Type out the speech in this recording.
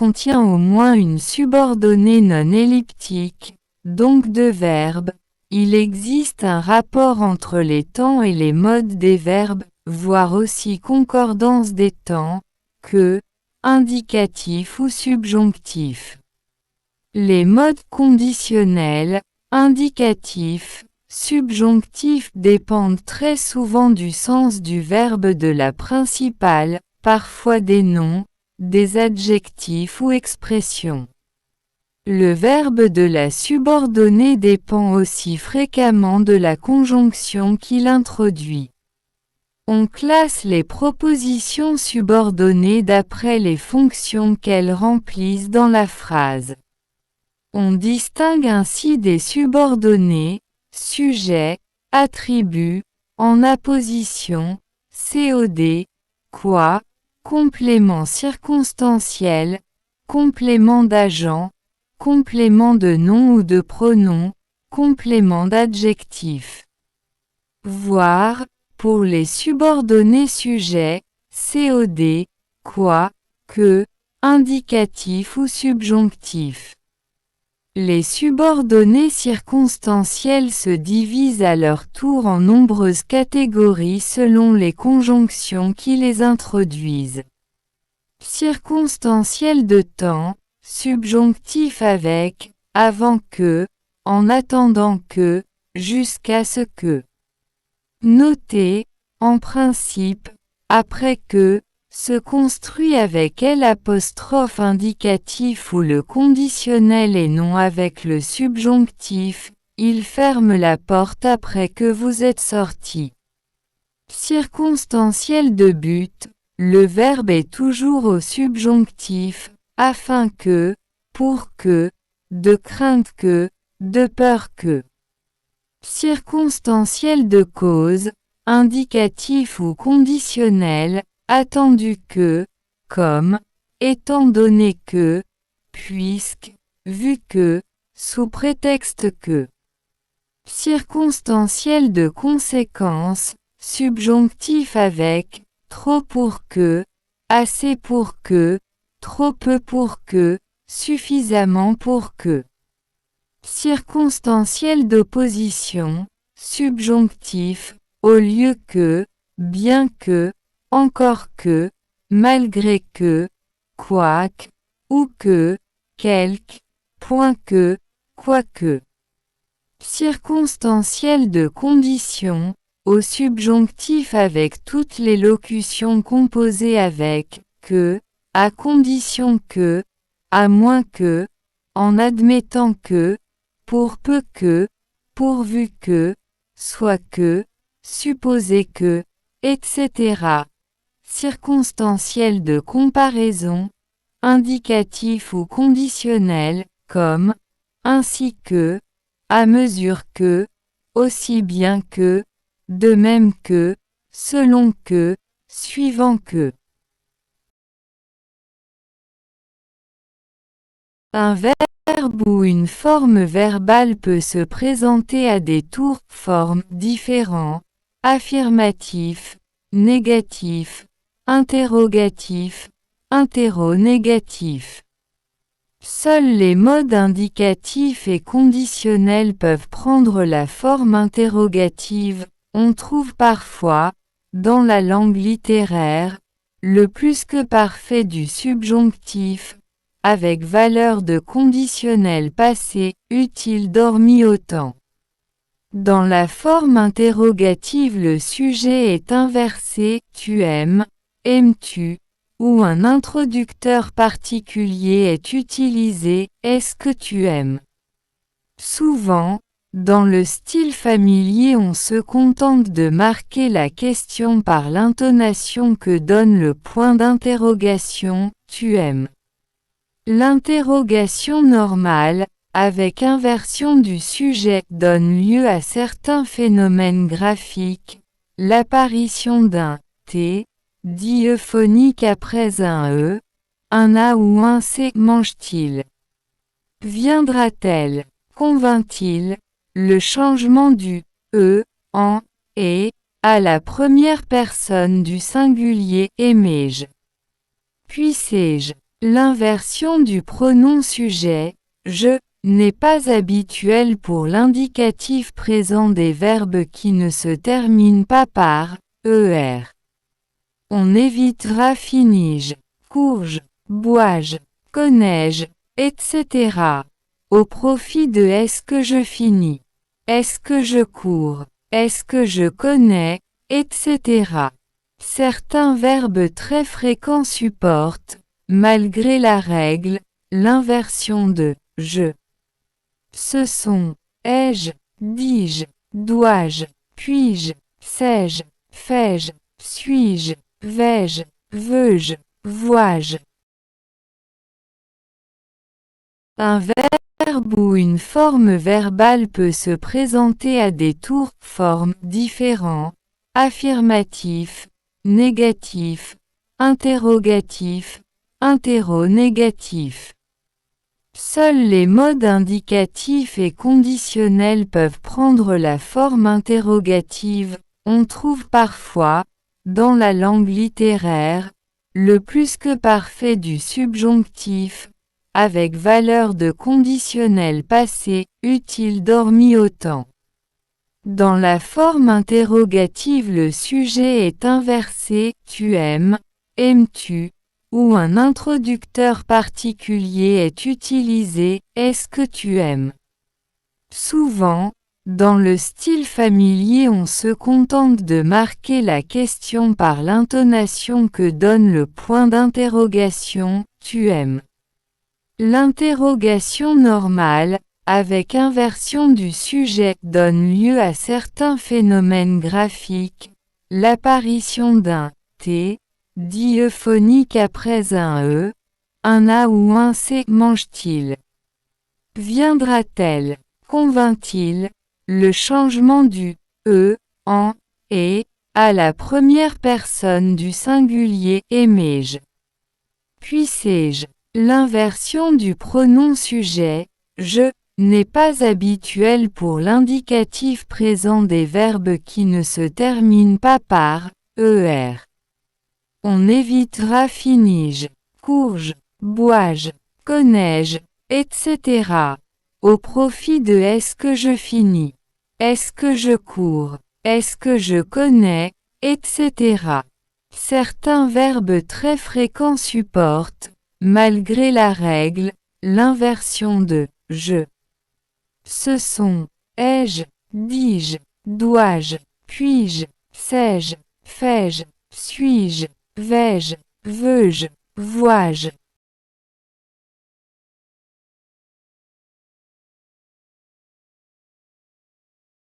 contient au moins une subordonnée non elliptique, donc deux verbes, il existe un rapport entre les temps et les modes des verbes, voire aussi concordance des temps, que, indicatif ou subjonctif. Les modes conditionnels, indicatifs, subjonctifs dépendent très souvent du sens du verbe de la principale, parfois des noms, des adjectifs ou expressions. Le verbe de la subordonnée dépend aussi fréquemment de la conjonction qu'il introduit. On classe les propositions subordonnées d'après les fonctions qu'elles remplissent dans la phrase. On distingue ainsi des subordonnées, sujet, attribut, en apposition, COD, quoi, complément circonstanciel, complément d'agent, complément de nom ou de pronom, complément d'adjectif. Voire, pour les subordonnées sujets, COD, quoi, que, indicatif ou subjonctif. Les subordonnées circonstancielles se divisent à leur tour en nombreuses catégories selon les conjonctions qui les introduisent. Circonstanciel de temps, subjonctif avec, avant que, en attendant que, jusqu'à ce que. Noté, en principe, après que, se construit avec l'apostrophe indicatif ou le conditionnel et non avec le subjonctif, il ferme la porte après que vous êtes sorti. Circonstanciel de but, le verbe est toujours au subjonctif, afin que, pour que, de crainte que, de peur que. Circonstanciel de cause, indicatif ou conditionnel, attendu que, comme, étant donné que, puisque, vu que, sous prétexte que. Circonstanciel de conséquence, subjonctif avec, trop pour que, assez pour que, trop peu pour que, suffisamment pour que. Circonstanciel d'opposition, subjonctif, au lieu que, bien que, encore que, malgré que, quoique, ou que, quelque, point que, quoique. Circonstanciel de condition, au subjonctif avec toutes les locutions composées avec que, à condition que, à moins que, en admettant que, pour peu que, pourvu que, soit que, supposé que, etc. Circonstanciel de comparaison, indicatif ou conditionnel, comme, ainsi que, à mesure que, aussi bien que, de même que, selon que, suivant que. Un verbe ou une forme verbale peut se présenter à des tours formes différents, affirmatif, négatif, interrogatif, interronégatif. Seuls les modes indicatifs et conditionnels peuvent prendre la forme interrogative. On trouve parfois, dans la langue littéraire, le plus que parfait du subjonctif, avec valeur de conditionnel passé, utile dormi autant. Dans la forme interrogative le sujet est inversé, tu aimes, aimes-tu, ou un introducteur particulier est utilisé, est-ce que tu aimes. Souvent, dans le style familier on se contente de marquer la question par l'intonation que donne le point d'interrogation, tu aimes. L'interrogation normale, avec inversion du sujet, donne lieu à certains phénomènes graphiques, l'apparition d'un « t » dit euphonique après un « e », un « a » ou un « c » mange-t-il. Viendra-t-elle, convainc-il, le changement du « e » en « et » à la première personne du singulier « aimé-je » puissé-je. L'inversion du pronom sujet, je, n'est pas habituelle pour l'indicatif présent des verbes qui ne se terminent pas par er. On évitera finis-je, cours-je, bois-je, connais-je, etc. au profit de est-ce que je finis, est-ce que je cours, est-ce que je connais, etc. Certains verbes très fréquents supportent, malgré la règle, l'inversion de je. Ce sont ai-je, dis-je, dois-je, puis-je, sais-je, fais-je, suis-je, vais-je, veux-je, vois-je. Un verbe ou une forme verbale peut se présenter à des tours, formes différents, affirmatif, négatif, interrogatif, interronégatif. Seuls les modes indicatifs et conditionnels peuvent prendre la forme interrogative. On trouve parfois, dans la langue littéraire, le plus que parfait du subjonctif, avec valeur de conditionnel passé, utile dormi autant. Dans la forme interrogative le sujet est inversé, tu aimes, aimes-tu, ou un introducteur particulier est utilisé, est-ce que tu aimes? Souvent, dans le style familier on se contente de marquer la question par l'intonation que donne le point d'interrogation, tu aimes? L'interrogation normale, avec inversion du sujet, donne lieu à certains phénomènes graphiques, l'apparition d'un « t » dit euphonique après un « e », un « a » ou un « c ». Mange-t-il? Viendra-t-elle? Convainc-il? Le changement du « e » en « et » à la première personne du singulier « aimais-je ». Puissais-je? L'inversion du pronom sujet, je, n'est pas habituelle pour l'indicatif présent des verbes qui ne se terminent pas par er. On évitera finis-je, cours-je, bois-je, connais-je, etc. au profit de est-ce que je finis, est-ce que je cours, est-ce que je connais, etc. Certains verbes très fréquents supportent, malgré la règle, l'inversion de je. Ce sont ai-je, dis-je, dois-je, puis-je, sais-je, fais-je, suis-je, vais-je, veux-je, vois-je.